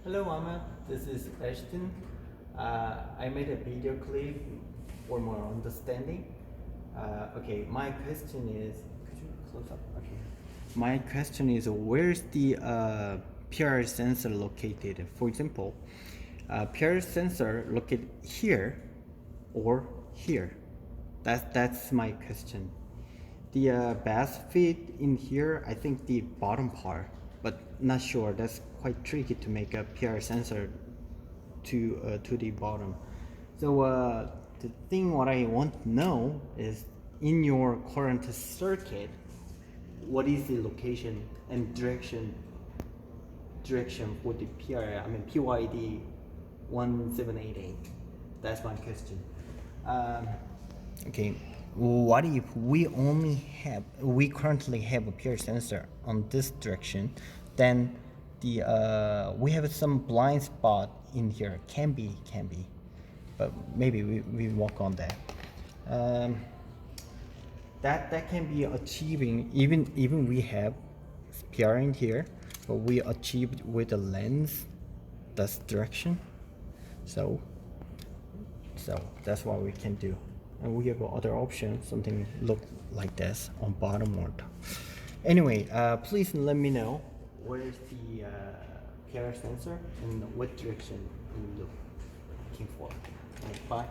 Hello, Mama. This is Ashton. I made a video clip for more understanding. Okay, my question is, could you close up? Okay. My question is, where's the PIR sensor located? For example, PIR sensor located here or here. That's my question. The best fit in here, I think the bottom part, but not sure. That's quite tricky to make a PIR sensor to the bottom. So the thing what I want to know is in your current circuit, what is the location and direction for the PIR? I mean PYD 1788. That's my question. Okay, what if we currently have a PIR sensor on this direction, then we have some blind spot in here. Can be, but maybe we work on that. That can be achieving even we have PIR in here, but we achieved with the lens this direction. So that's what we can do. And we have other options, something look like this on bottom or top. Anyway, please let me know where is the PIR sensor and what direction you looking for. Bye.